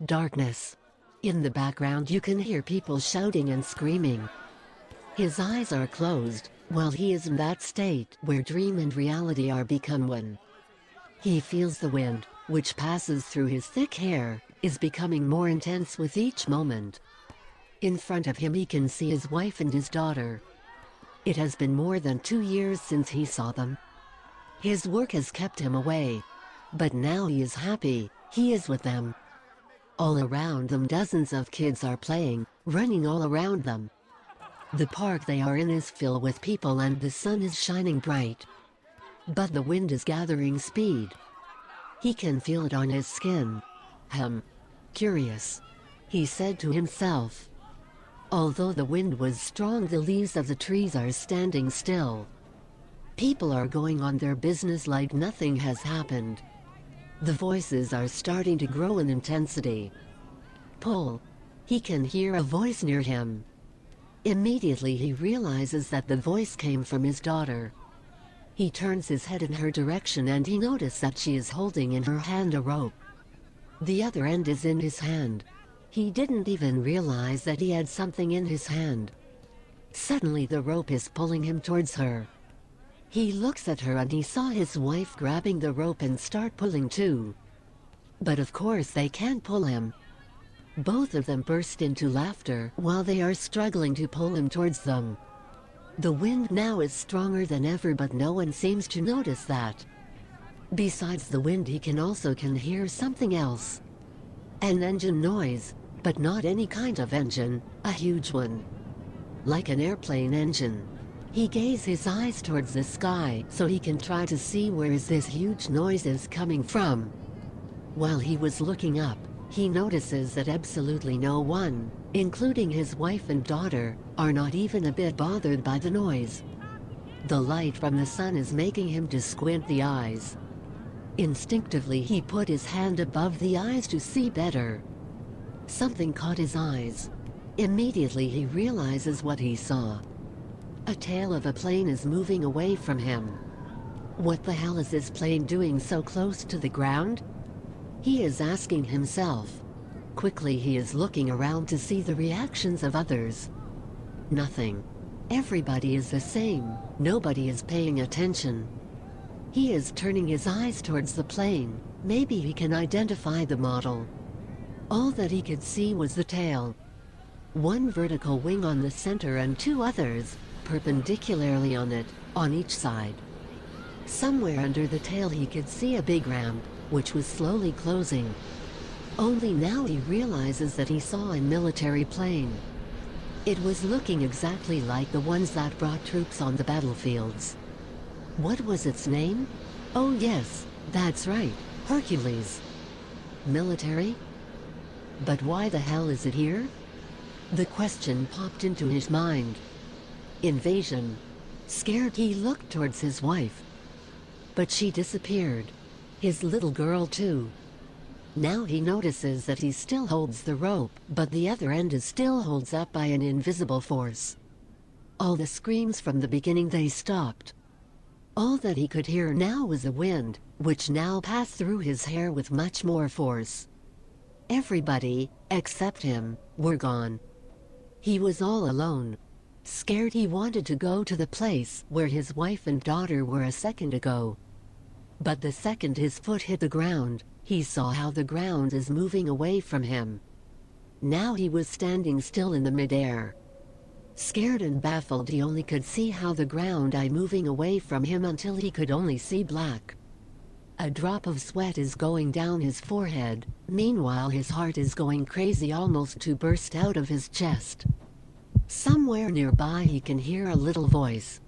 Darkness. In the background you can hear people shouting and screaming. His eyes are closed, while he is in that state where dream and reality are become one. He feels the wind, which passes through his thick hair, is becoming more intense with each moment. In front of him he can see his wife and his daughter. It has been more than 2 years since he saw them. His work has kept him away. But now he is happy, he is with them. All around them dozens of kids are playing, running all around them. The park they are in is filled with people and the sun is shining bright. But the wind is gathering speed. He can feel it on his skin. Curious, he said to himself. Although the wind was strong, the leaves of the trees are standing still. People are going on their business like nothing has happened. The voices are starting to grow in intensity. Pull. He can hear a voice near him. Immediately he realizes that the voice came from his daughter. He turns his head in her direction and he notices that she is holding in her hand a rope. The other end is in his hand. He didn't even realize that he had something in his hand. Suddenly the rope is pulling him towards her. He looks at her and he saw his wife grabbing the rope and start pulling too. But of course they can't pull him. Both of them burst into laughter while they are struggling to pull him towards them. The wind now is stronger than ever, but no one seems to notice that. Besides the wind, he can hear something else. An engine noise, but not any kind of engine, a huge one. Like an airplane engine. He gazes his eyes towards the sky so he can try to see where is this huge noise is coming from. While he was looking up, he notices that absolutely no one, including his wife and daughter, are not even a bit bothered by the noise. The light from the sun is making him to squint the eyes. Instinctively he put his hand above the eyes to see better. Something caught his eyes. Immediately he realizes what he saw. A tail of a plane is moving away from him. What the hell is this plane doing so close to the ground? He is asking himself. Quickly he is looking around to see the reactions of others. Nothing. Everybody is the same, nobody is paying attention. He is turning his eyes towards the plane, maybe he can identify the model. All that he could see was the tail. One vertical wing on the center and 2 others, perpendicularly on it, on each side. Somewhere under the tail he could see a big ramp, which was slowly closing. Only now he realizes that he saw a military plane. It was looking exactly like the ones that brought troops on the battlefields. What was its name? Oh yes, that's right, Hercules. Military? But why the hell is it here? The question popped into his mind. Invasion. Scared he looked towards his wife. But she disappeared. His little girl too. Now he notices that he still holds the rope, but the other end is still holds up by an invisible force. All the screams from the beginning, they stopped. All that he could hear now was the wind, which now passed through his hair with much more force. Everybody, except him, were gone. He was all alone. Scared he wanted to go to the place where his wife and daughter were a second ago. But the second his foot hit the ground, he saw how the ground is moving away from him. Now he was standing still in the midair. Scared and baffled, he only could see how the ground is moving away from him until he could only see black. A drop of sweat is going down his forehead, meanwhile his heart is going crazy, almost to burst out of his chest. Somewhere nearby he can hear a little voice.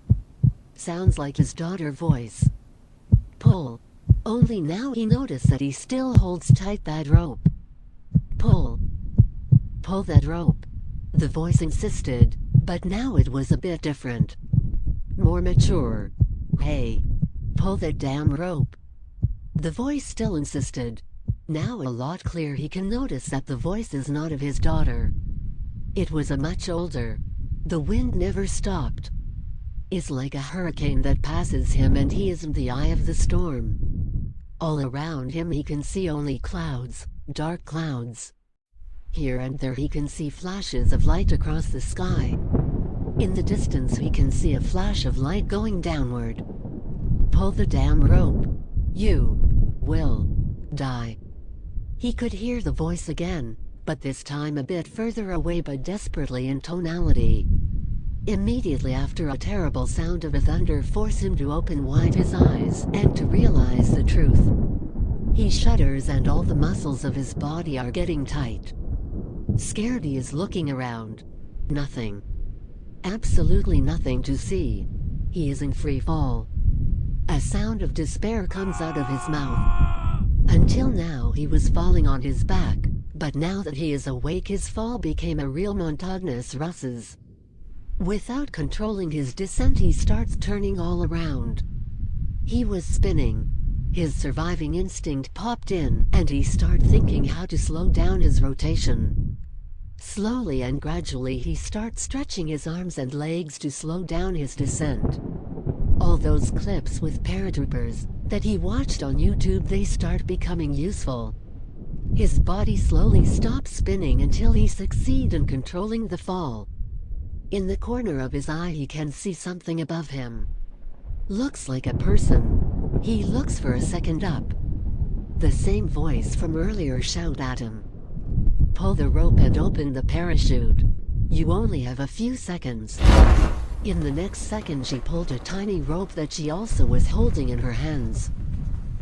Sounds like his daughter's voice. Pull. Only now he noticed that he still holds tight that rope. Pull. Pull that rope. The voice insisted, but now it was a bit different. More mature. Hey. Pull that damn rope. The voice still insisted. Now a lot clearer he can notice that the voice is not of his daughter. It was a much older. The wind never stopped. It's like a hurricane that passes him and he is in the eye of the storm. All around him he can see only clouds, dark clouds. Here and there he can see flashes of light across the sky. In the distance he can see a flash of light going downward. Pull the damn rope. You will die. He could hear the voice again, but this time a bit further away but desperately in tonality. Immediately after, a terrible sound of a thunder forced him to open wide his eyes and to realize the truth. He shudders and all the muscles of his body are getting tight. Scared, he is looking around. Nothing. Absolutely nothing to see. He is in free fall. A sound of despair comes out of his mouth. Until now he was falling on his back, but now that he is awake his fall became a real monotonous russes. Without controlling his descent he starts turning all around. He was spinning. His surviving instinct popped in and he started thinking how to slow down his rotation. Slowly and gradually he starts stretching his arms and legs to slow down his descent. All those clips with paratroopers that he watched on YouTube, they start becoming useful. His body slowly stops spinning until he succeeds in controlling the fall. In the corner of his eye he can see something above him. Looks like a person. He looks for a second up. The same voice from earlier shout at him. Pull the rope and open the parachute. You only have a few seconds. In the next second she pulled a tiny rope that she also was holding in her hands.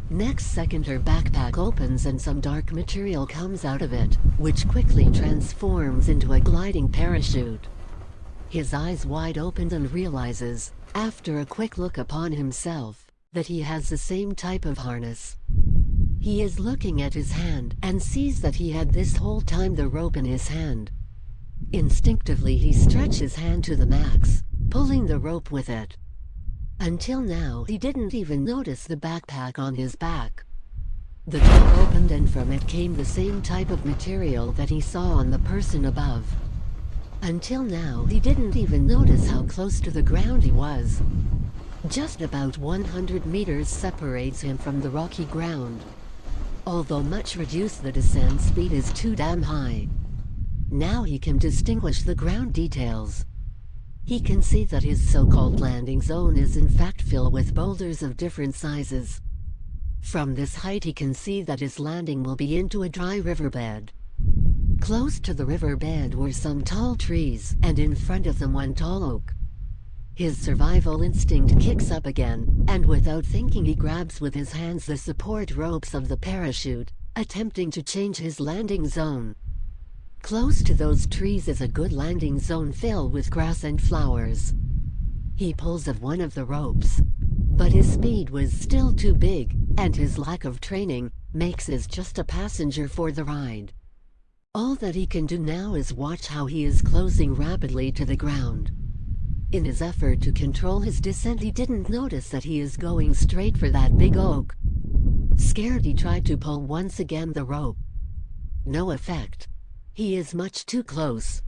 Next second her backpack opens and some dark material comes out of it, which quickly transforms into a gliding parachute. His eyes wide open and realizes, after a quick look upon himself, that he has the same type of harness. He is looking at his hand and sees that he had this whole time the rope in his hand. Instinctively he stretches his hand to the max, pulling the rope with it. Until now he didn't even notice the backpack on his back. The top opened and from it came the same type of material that he saw on the person above. Until now he didn't even notice how close to the ground he was. Just about 100 meters separates him from the rocky ground. Although much reduced, the descent speed is too damn high. Now he can distinguish the ground details. He can see that his so-called landing zone is in fact filled with boulders of different sizes. From this height he can see that his landing will be into a dry riverbed. Close to the riverbed were some tall trees, and in front of them one tall oak. His survival instinct kicks up again, and without thinking he grabs with his hands the support ropes of the parachute, attempting to change his landing zone. Close to those trees is a good landing zone filled with grass and flowers. He pulls of one of the ropes, but his speed was still too big, and his lack of training makes him just a passenger for the ride. All that he can do now is watch how he is closing rapidly to the ground. In his effort to control his descent he didn't notice that he is going straight for that big oak. Scared he tried to pull once again the rope. No effect. He is much too close.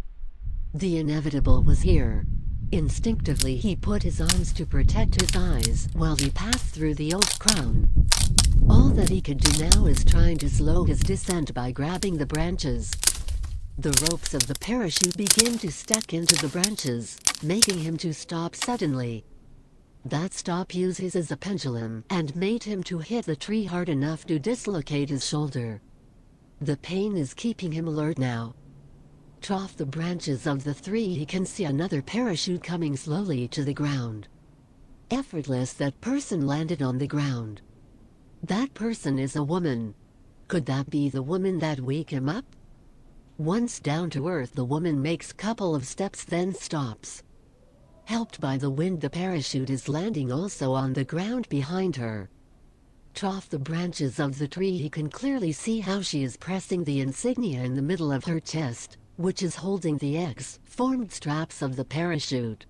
The inevitable was here. Instinctively he put his arms to protect his eyes while he passed through the oak crown. All that he could do now is trying to slow his descent by grabbing the branches. The ropes of the parachute begin to stack into the branches, making him to stop suddenly. That stop uses as a pendulum and made him to hit the tree hard enough to dislocate his shoulder. The pain is keeping him alert now. Off the branches of the tree he can see another parachute coming slowly to the ground. Effortless, that person landed on the ground. That person is a woman. Could that be the woman that wake him up? Once down to earth the woman makes couple of steps then stops. Helped by the wind the parachute is landing also on the ground behind her. Off the branches of the tree he can clearly see how she is pressing the insignia in the middle of her chest, which is holding the X-formed straps of the parachute.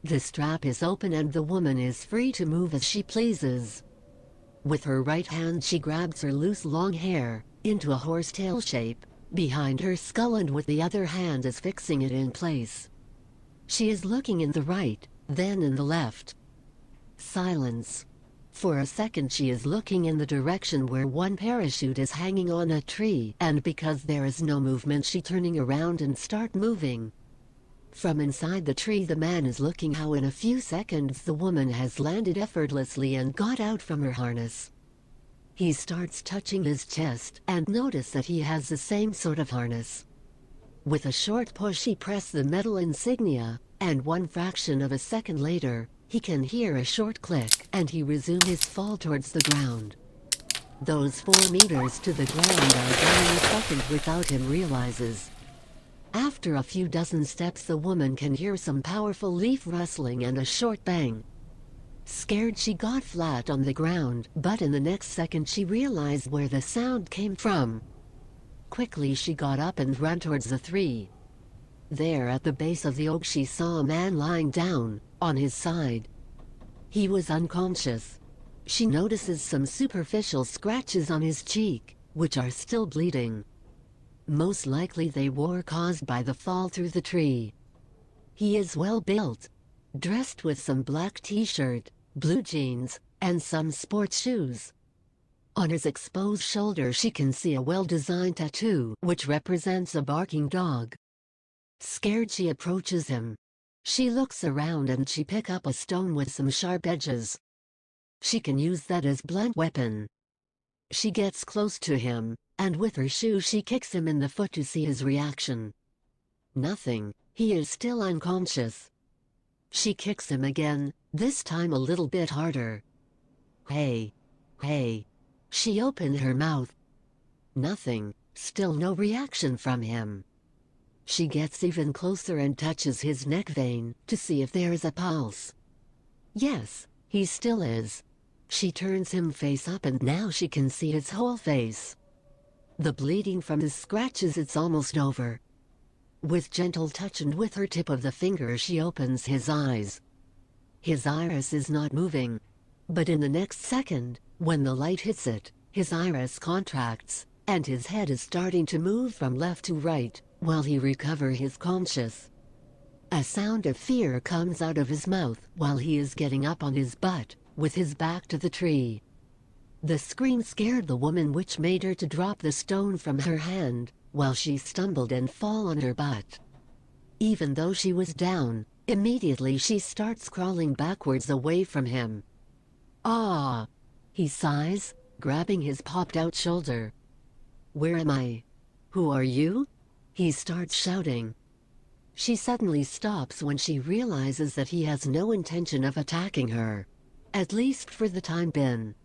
The strap is open and the woman is free to move as she pleases. With her right hand she grabs her loose long hair into a horsetail shape behind her skull and with the other hand is fixing it in place. She is looking in the right, then in the left. Silence. For a second she is looking in the direction where one parachute is hanging on a tree, and because there is no movement she turning around and start moving. From inside the tree the man is looking how in a few seconds the woman has landed effortlessly and got out from her harness. He starts touching his chest and notice that he has the same sort of harness. With a short push he presses the metal insignia, and one fraction of a second later, he can hear a short click and he resumes his fall towards the ground. Those 4 meters to the ground are gone in a second without him realizes. After a few dozen steps the woman can hear some powerful leaf rustling and a short bang. Scared she got flat on the ground, but in the next second she realized where the sound came from. Quickly she got up and ran towards the 3. There at the base of the oak she saw a man lying down, on his side. He was unconscious. She notices some superficial scratches on his cheek, which are still bleeding. Most likely they were caused by the fall through the tree. He is well built, dressed with some black t-shirt, blue jeans, and some sports shoes. On his exposed shoulder she can see a well-designed tattoo, which represents a barking dog. Scared she approaches him. She looks around and she picks up a stone with some sharp edges. She can use that as blunt weapon. She gets close to him, and with her shoe she kicks him in the foot to see his reaction. Nothing, he is still unconscious. She kicks him again, this time a little bit harder. Hey! Hey! She opened her mouth. Nothing, still no reaction from him. She gets even closer and touches his neck vein to see if there is a pulse. Yes, he still is. She turns him face up and now she can see his whole face. The bleeding from his scratches it's almost over. With gentle touch and with her tip of the finger she opens his eyes. His iris is not moving. But in the next second, when the light hits it, his iris contracts, and his head is starting to move from left to right, while he recovers his conscious. A sound of fear comes out of his mouth while he is getting up on his butt, with his back to the tree. The scream scared the woman which made her to drop the stone from her hand, while she stumbled and fall on her butt. Even though she was down, immediately she starts crawling backwards away from him. Ah! He sighs, grabbing his popped-out shoulder. Where am I? Who are you? He starts shouting. She suddenly stops when she realizes that he has no intention of attacking her. At least for the time being.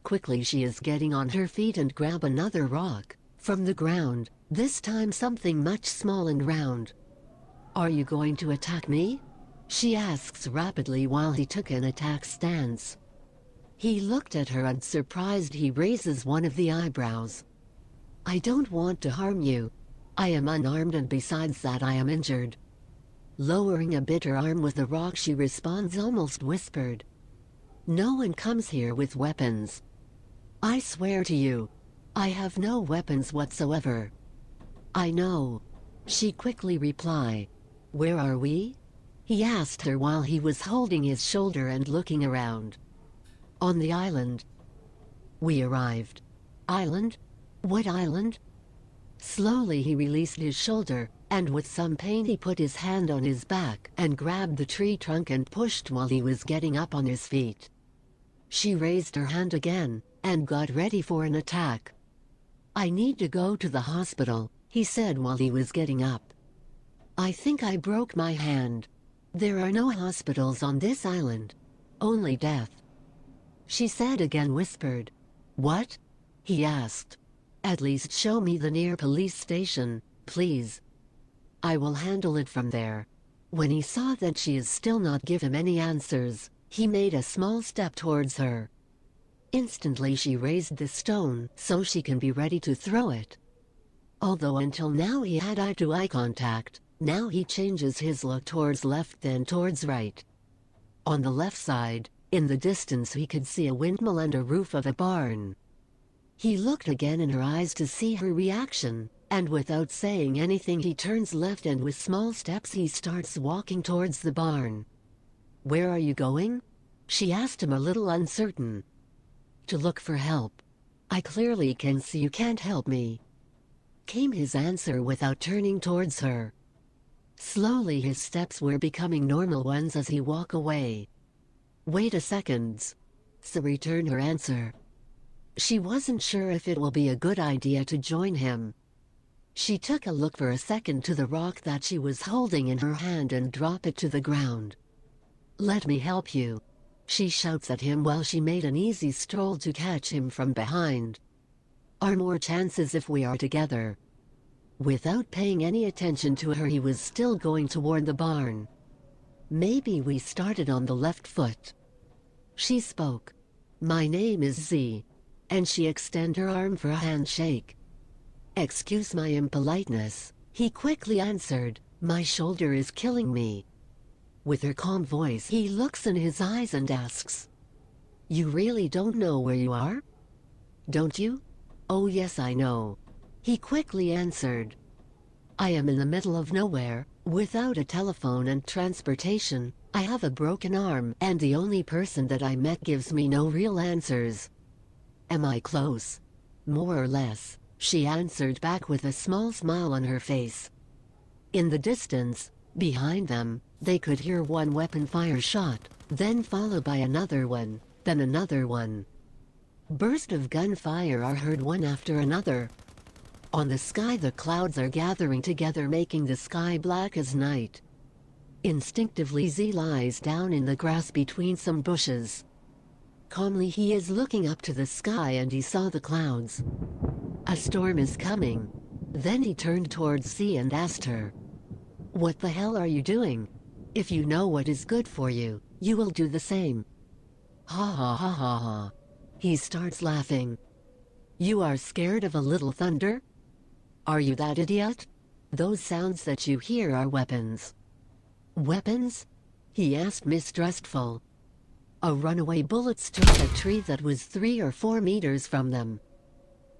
Quickly she is getting on her feet and grab another rock, from the ground, this time something much small and round. Are you going to attack me? She asks rapidly while he took an attack stance. He looked at her and surprised he raises one of the eyebrows. I don't want to harm you. I am unarmed and besides that I am injured. Lowering a bit her arm with the rock she responds almost whispered. No one comes here with weapons. I swear to you. I have no weapons whatsoever. I know. She quickly replied. Where are we? He asked her while he was holding his shoulder and looking around. On the island. We arrived. Island? What island? Slowly he released his shoulder, and with some pain he put his hand on his back and grabbed the tree trunk and pushed while he was getting up on his feet. She raised her hand again, and got ready for an attack. I need to go to the hospital, he said while he was getting up. I think I broke my hand. There are no hospitals on this island. Only death. She said again whispered. What? He asked. At least show me the near police station, please. I will handle it from there. When he saw that she is still not give him any answers, he made a small step towards her. Instantly she raised the stone so she can be ready to throw it. Although until now he had eye-to-eye contact, now he changes his look towards left then towards right. On the left side, in the distance he could see a windmill and a roof of a barn. He looked again in her eyes to see her reaction, and without saying anything he turns left and with small steps he starts walking towards the barn. Where are you going? She asked him, a little uncertain. To look for help. I clearly can see you can't help me, came his answer without turning towards her. Slowly his steps were becoming normal ones as he walked away. Wait a second. So returned her answer. She wasn't sure if it will be a good idea to join him. She took a look for a second to the rock that she was holding in her hand and drop it to the ground. Let me help you, she shouts at him while she made an easy stroll to catch him from behind. Are more chances if we are together. Without paying any attention to her, he was still going toward the barn. Maybe we started on the left foot. She spoke. My name is Z. And she extended her arm for a handshake. Excuse my impoliteness, he quickly answered. My shoulder is killing me. With her calm voice, he looks in his eyes and asks, you really don't know where you are? Don't you? Oh yes, I know. He quickly answered. I am in the middle of nowhere, without a telephone and transportation. I have a broken arm, and the only person that I met gives me no real answers. Am I close? More or less, she answered back with a small smile on her face. In the distance, behind them, they could hear one weapon fire shot, then followed by another one, then another one. Bursts of gunfire are heard one after another. On the sky the clouds are gathering together, making the sky black as night. Instinctively Z lies down in the grass between some bushes. Calmly he is looking up to the sky and he saw the clouds. A storm is coming. Then he turned towards Z and asked her, what the hell are you doing? If you know what is good for you, you will do the same. Ha ha ha ha ha. He starts laughing. You are scared of a little thunder? Are you that idiot? Those sounds that you hear are weapons. Weapons? He asked, mistrustful. A runaway bullet struck a tree that was 3 or 4 meters from them.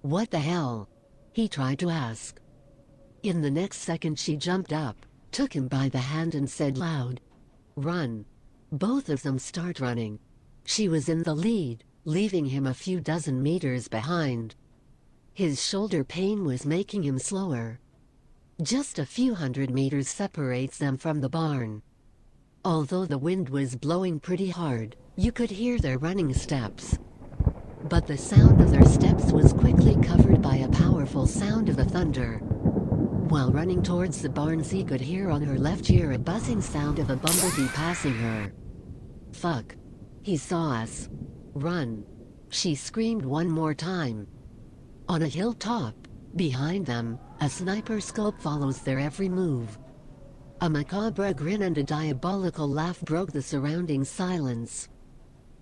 What the hell? He tried to ask. In the next second she jumped up, took him by the hand and said loud, run. Both of them start running. She was in the lead, leaving him a few dozen meters behind. His shoulder pain was making him slower. Just a few hundred meters separates them from the barn. Although the wind was blowing pretty hard, you could hear their running steps. But the sound of their steps was quickly covered by a powerful sound of the thunder. While running towards the barn, Z could hear on her left ear a buzzing sound of a bumblebee passing her. Fuck. He saw us. Run. She screamed one more time. On a hilltop, behind them, a sniper scope follows their every move. A macabre grin and a diabolical laugh broke the surrounding silence.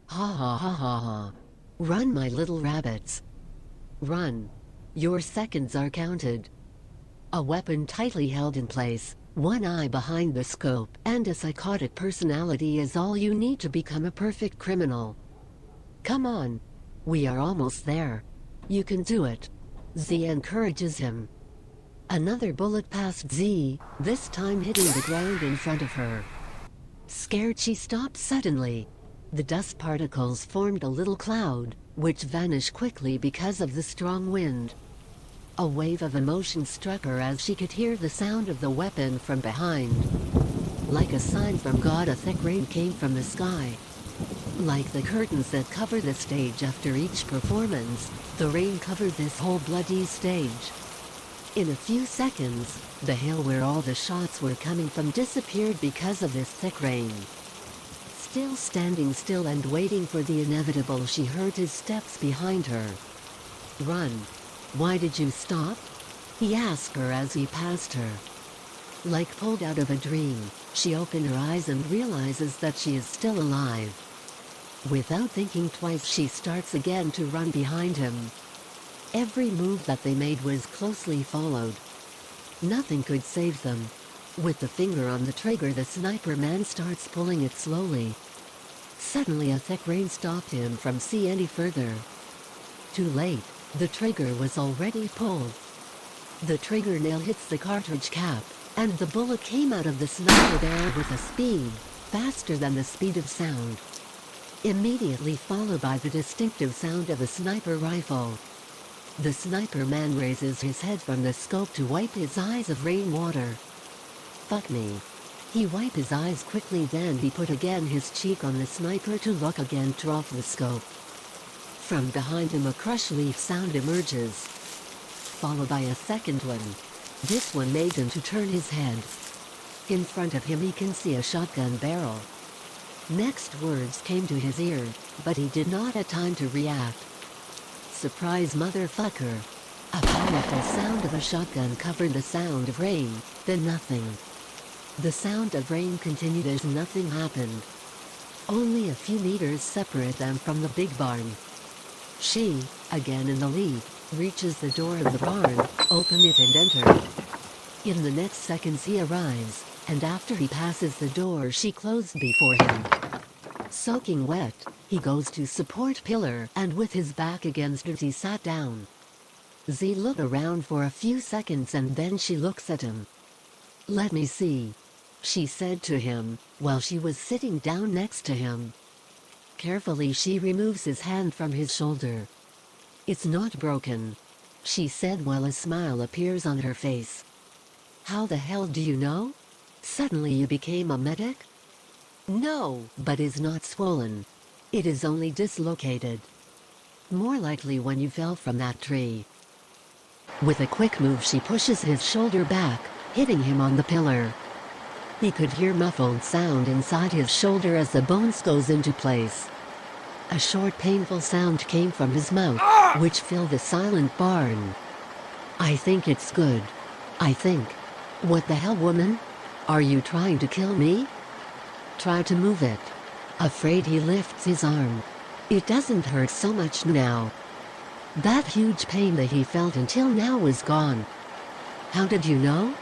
Ha ha ha ha ha. Run, my little rabbits. Run. Your seconds are counted. A weapon tightly held in place, one eye behind the scope, and a psychotic personality is all you need to become a perfect criminal. Come on. We are almost there. You can do it. Z encourages him. Another bullet passed Z, this time hitting the ground in front of her. Scared, she stopped suddenly. The dust particles formed a little cloud, which vanished quickly because of the strong wind. A wave of emotion struck her as she could hear the sound of the weapon from behind. Like a sign from God, a thick rain came from the sky. Like the curtains that cover the stage after each performance, the rain covered this whole bloody stage. In a few seconds, the hill where all the shots were coming from disappeared because of this thick rain. Still standing still and waiting for the inevitable, she heard his steps behind her. Run. Why did you stop? He asked her as he passed her. Like pulled out of a dream, she opened her eyes and realizes that she is still alive. Without thinking twice, she starts again to run behind him. Every move that they made was closely followed. Nothing could save them. With the finger on the trigger, the sniper man starts pulling it slowly. Suddenly a thick rain stopped him from seeing any further. Too late. The trigger was already pulled. The trigger nail hits the cartridge cap, and the bullet came out of the sniper barrel with a speed faster than the speed of sound. immediately followed by the distinctive sound of a sniper rifle. The sniper man raises his head from the scope to wipe his eyes of rainwater. Fuck me. He wiped his eyes quickly, then he put again his cheek on the sniper to look again off the scope. From behind him a crush leaf sound emerges, followed by a second one. This one made him to turn his head. In front of him he can see a shotgun barrel. Next words came to his ear, but he did not have time to react. Surprise, motherfucker. A powerful sound of a shotgun covered the sound of rain, then nothing. The sound of rain continued as nothing happened. Only a few meters separate them from the big barn. She, again in the lead, reaches the door of the barn, open it and enter. In the next seconds he arrives, and after he passes the door she closed before him. Soaking wet, he goes to support pillar and with his back against it he sat down. Z looked around for a few seconds and then she looks at him. "Let me see," she said to him, while she was sitting down next to him. Carefully she removes his hand from his shoulder. "It's not broken," she said while a smile appears on her face. "How the hell do you know? Suddenly you became a medic?" "No, but it's not swollen. It is only dislocated. More likely when you fell from that tree." With a quick move she pushes his shoulder back, hitting him on the pillar. He could hear muffled sound inside his shoulder as the bones goes into place. A short painful sound came from his mouth, which filled the silent barn. "I think it's good. I think. What the hell, woman? Are you trying to kill me?" "Try to move it." Afraid he lifts his arm. It doesn't hurt so much now. That huge pain that he felt until now was gone. "How did you know?"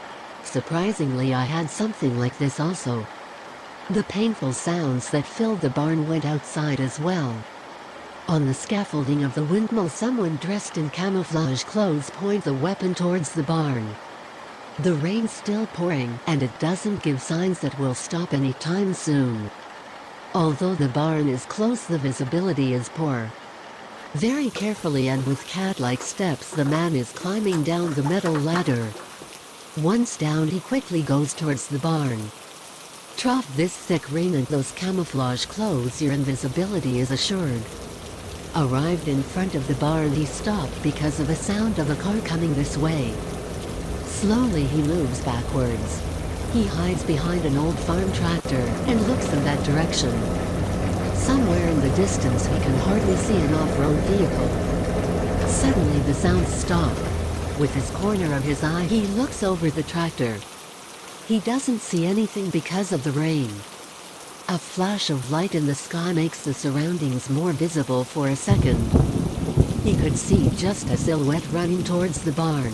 "Surprisingly, I had something like this also." The painful sounds that filled the barn went outside as well. On the scaffolding of the windmill someone dressed in camouflage clothes points the weapon towards the barn. The rain's still pouring and it doesn't give signs that will stop any time soon. Although the barn is close, the visibility is poor. Very carefully and with cat-like steps the man is climbing down the metal ladder. Once down he quickly goes towards the barn. Trough this thick rain and those camouflage clothes, your invisibility is assured. Arrived in front of the barn he stopped because of a sound of a car coming this way. Slowly he moves backwards. He hides behind an old farm tractor and looks in that direction. Somewhere in the distance he can hardly see an off-road vehicle. Suddenly the sounds stop. With his corner of his eye he looks over the tractor. He doesn't see anything because of the rain. A flash of light in the sky makes the surroundings more visible for a second. He could see just a silhouette running towards the barn.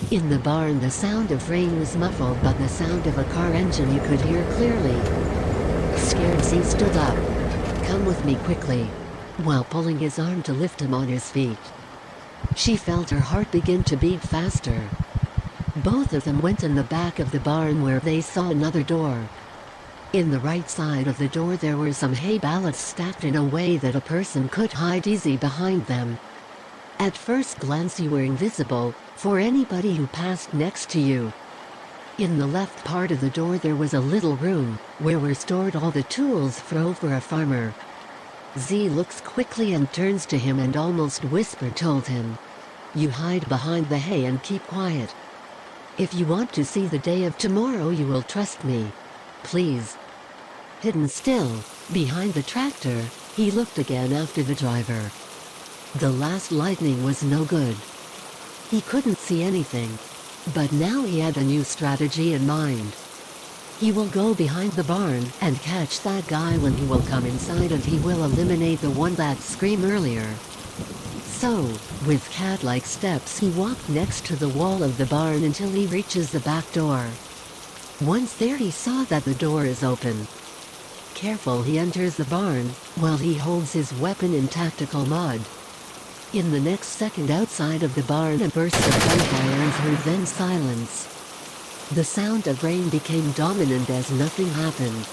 In the barn the sound of rain was muffled, but the sound of a car engine you could hear clearly. Scared, Z stood up. "Come with me quickly," while pulling his arm to lift him on his feet. She felt her heart begin to beat faster. Both of them went in the back of the barn where they saw another door. In the right side of the door there were some hay ballots stacked in a way that a person could hide easy behind them. At first glance you were invisible for anybody who passed next to you. In the left part of the door there was a little room where were stored all the tools for a farmer. Z looks quickly and turns to him and almost whisper told him, "You hide behind the hay and keep quiet. If you want to see the day of tomorrow you will trust me. Please." Hidden still, behind the tractor, he looked again after the driver. The last lightning was no good. He couldn't see anything. But now he had a new strategy in mind. He will go behind the barn and catch that guy when he will come inside, and he will eliminate the one that screamed earlier. So, with cat-like steps he walked next to the wall of the barn until he reaches the back door. Once there he saw that the door is open. Careful he enters the barn, while he holds his weapon in tactical mode. In the next second outside of the barn a burst of gunfire and through then silence. The sound of rain became dominant as nothing happened.